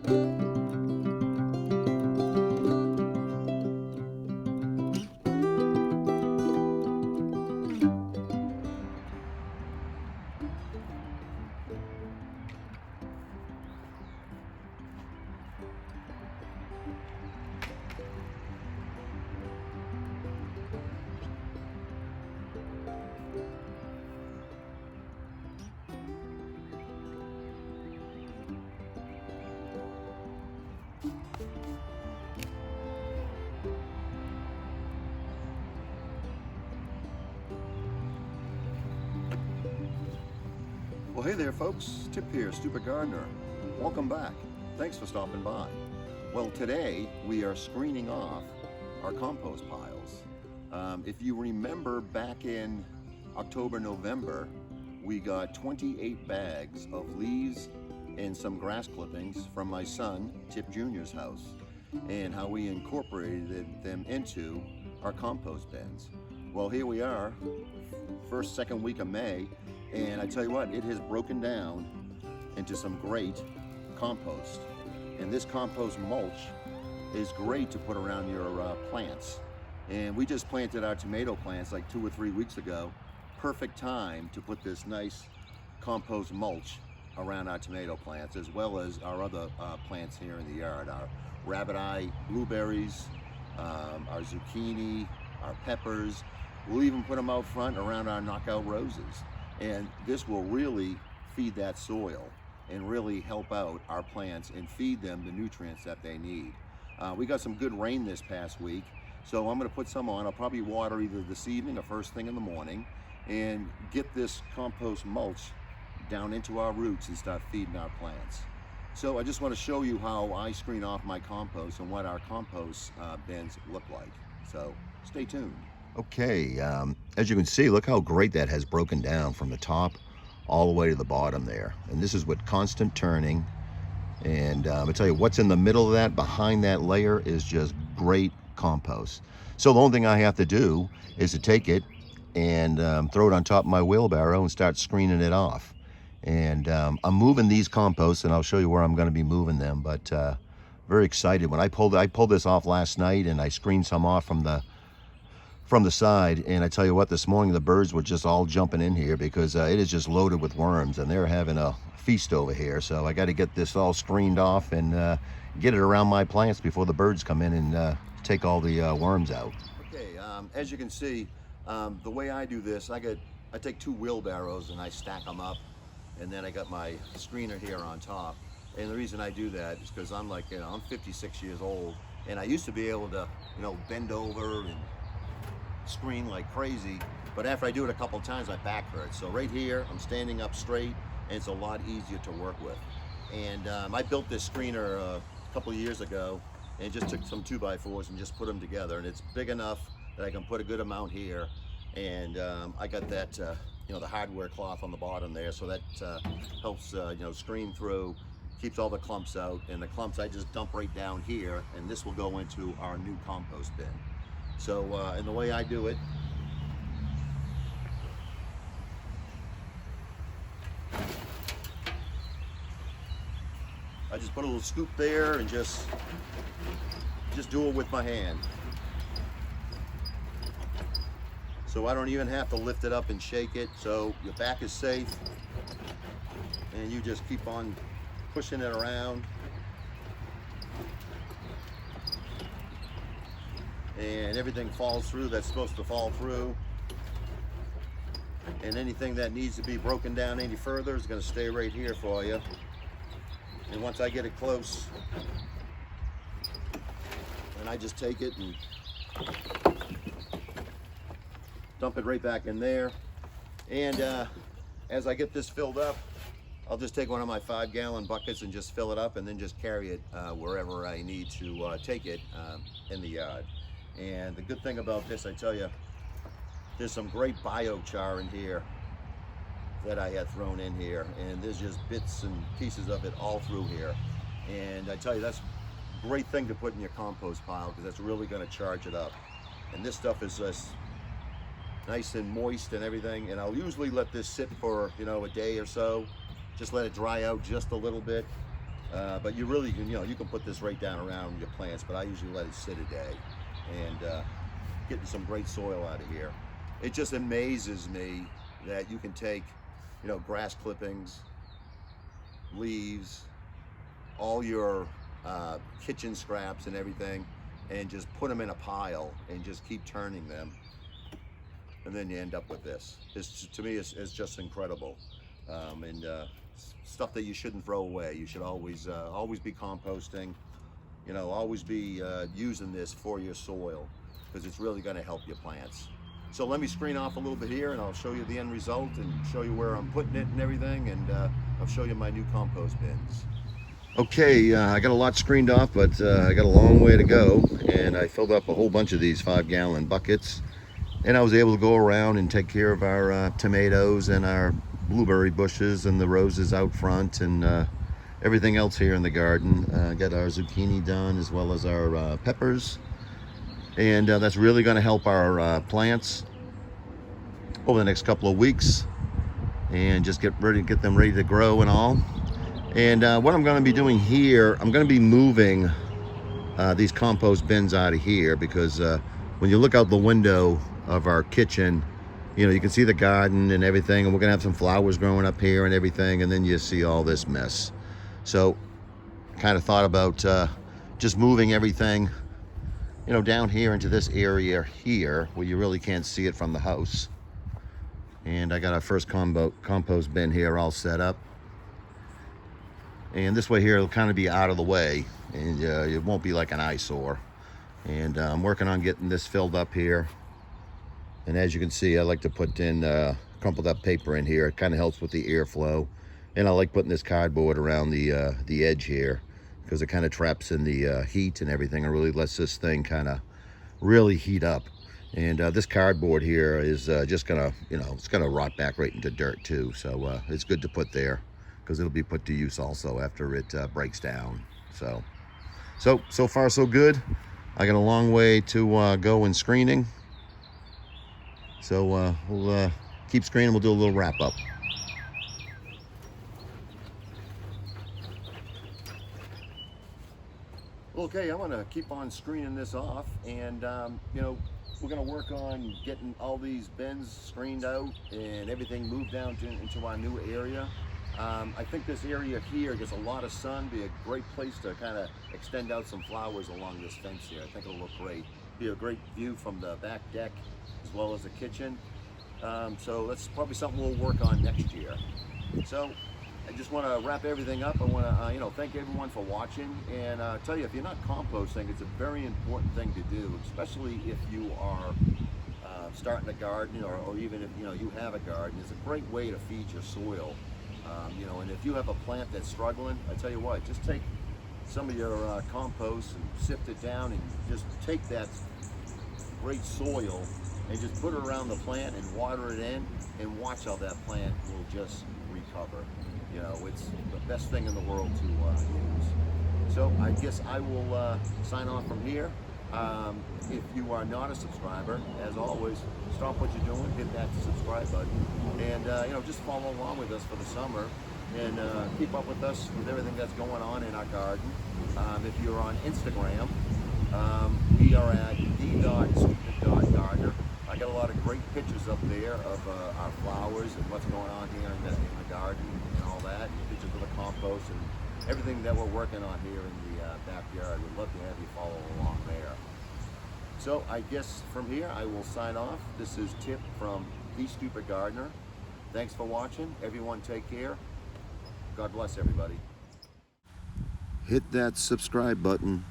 Well, hey there folks, Tip here, Stupid Gardener. Welcome back. Thanks for stopping by. Well, today we are screening off our compost piles. If you remember back in October, November, we got 28 bags of leaves and some grass clippings from my son, Tip Jr.'s house, and how we incorporated them into our compost bins. Well, here we are, first, second week of May, and I tell you what, it has broken down into some great compost. And this compost mulch is great to put around your plants. And we just planted our tomato plants like 2 or 3 weeks ago. Perfect time to put this nice compost mulch around our tomato plants, as well as our other plants here in the yard. Our rabbit eye blueberries, our zucchini, our peppers. We'll even put them out front around our knockout roses. And this will really feed that soil and really help out our plants and feed them the nutrients that they need. We got some good rain this past week, so I'm going to put some on. I'll probably water either this evening or first thing in the morning and get this compost mulch down into our roots and start feeding our plants. So I just want to show you how I screen off my compost and what our compost bins look like. So stay tuned. Okay, as you can see, look how great that has broken down from the top all the way to the bottom there. And this is with constant turning. And I'll tell you, what's in the middle of that, behind that layer, is just great compost. So the only thing I have to do is to take it and throw it on top of my wheelbarrow and start screening it off. And I'm moving these composts, and I'll show you where I'm going to be moving them. But very excited. When I pulled this off last night, and I screened some off from the side, and I tell you what, this morning the birds were just all jumping in here because it is just loaded with worms, and they're having a feast over here. So I got to get this all screened off and get it around my plants before the birds come in and take all the worms out. Okay, as you can see, the way I do this, I take 2 wheelbarrows and I stack them up, and then I got my screener here on top. And the reason I do that is because I'm like, I'm 56 years old, and I used to be able to, bend over and screen like crazy, but after I do it a couple times, my back hurts. So right here, I'm standing up straight, and it's a lot easier to work with. And I built this screener a couple of years ago, and just took some 2x4s and just put them together, and it's big enough that I can put a good amount here. And I got that, the hardware cloth on the bottom there, so that helps, screen through, keeps all the clumps out, and the clumps I just dump right down here, and this will go into our new compost bin. So, and the way I do it, I just put a little scoop there and just do it with my hand. So I don't even have to lift it up and shake it. So your back is safe, and you just keep on pushing it around. And everything falls through that's supposed to fall through. And anything that needs to be broken down any further is going to stay right here for you. And once I get it close, then I just take it and dump it right back in there. And as I get this filled up, I'll just take one of my 5-gallon buckets and just fill it up, and then just carry it wherever I need to take it in the yard. And the good thing about this, I tell you, there's some great biochar in here that I had thrown in here, and there's just bits and pieces of it all through here. And I tell you, that's a great thing to put in your compost pile, because that's really going to charge it up. And this stuff is just nice and moist and everything. And I'll usually let this sit for, a day or so, just let it dry out just a little bit. But you really can, you can put this right down around your plants, but I usually let it sit a day and getting some great soil out of here. It just amazes me that you can take, grass clippings, leaves, all your kitchen scraps and everything, and just put them in a pile and just keep turning them, and then you end up with this. To me, it's just incredible, and stuff that you shouldn't throw away. You should always be composting. Always be using this for your soil, because it's really going to help your plants. So let me screen off a little bit here, and I'll show you the end result and show you where I'm putting it and everything, and I'll show you my new compost bins. Okay, I got a lot screened off, but I got a long way to go, and I filled up a whole bunch of these 5-gallon buckets, and I was able to go around and take care of our tomatoes and our blueberry bushes and the roses out front, and everything else here in the garden. Got our zucchini done, as well as our peppers, and that's really going to help our plants over the next couple of weeks, and just get them ready to grow and all. And what I'm going to be doing here, I'm going to be moving these compost bins out of here, because when you look out the window of our kitchen, you can see the garden and everything, and we're going to have some flowers growing up here and everything, and then you see all this mess. So kind of thought about just moving everything, down here into this area here, where you really can't see it from the house. And I got our first compost bin here all set up. And this way here, it'll kind of be out of the way, and it won't be like an eyesore. And I'm working on getting this filled up here. And as you can see, I like to put in crumpled up paper in here. It kind of helps with the airflow. And I like putting this cardboard around the edge here, because it kind of traps in the heat and everything, and really lets this thing kind of really heat up. And this cardboard here is just gonna, it's gonna rot back right into dirt too. So it's good to put there, because it'll be put to use also after it breaks down. So far so good. I got a long way to go in screening. So we'll keep screening. We'll do a little wrap up. Okay, I'm gonna keep on screening this off, and we're gonna work on getting all these bins screened out and everything moved down into our new area. I think this area here gets a lot of sun. Be a great place to kind of extend out some flowers along this fence here. I think it'll look great. Be a great view from the back deck as well as the kitchen. So that's probably something we'll work on next year. So I just want to wrap everything up. I want to thank everyone for watching, and tell you, if you're not composting, it's a very important thing to do, especially if you are starting a garden, or even if you have a garden. It's a great way to feed your soil. And if you have a plant that's struggling, I tell you what, just take some of your compost and sift it down, and just take that great soil and just put it around the plant and water it in, and watch how that plant will just recover. It's the best thing in the world to use. So I guess I will sign off from here. If you are not a subscriber, as always, stop what you're doing, hit that subscribe button, and just follow along with us for the summer, and keep up with us with everything that's going on in our garden. If you're on Instagram, we are at the.stupid.gardener. I got a lot of great pictures up there of our flowers and what's going on here in the garden and all that, and pictures of the compost and everything that we're working on here in the backyard. We'd love to have you follow along there. So I guess from here I will sign off. This is Tip from The Stupid Gardener. Thanks for watching. Everyone take care. God bless everybody. Hit that subscribe button.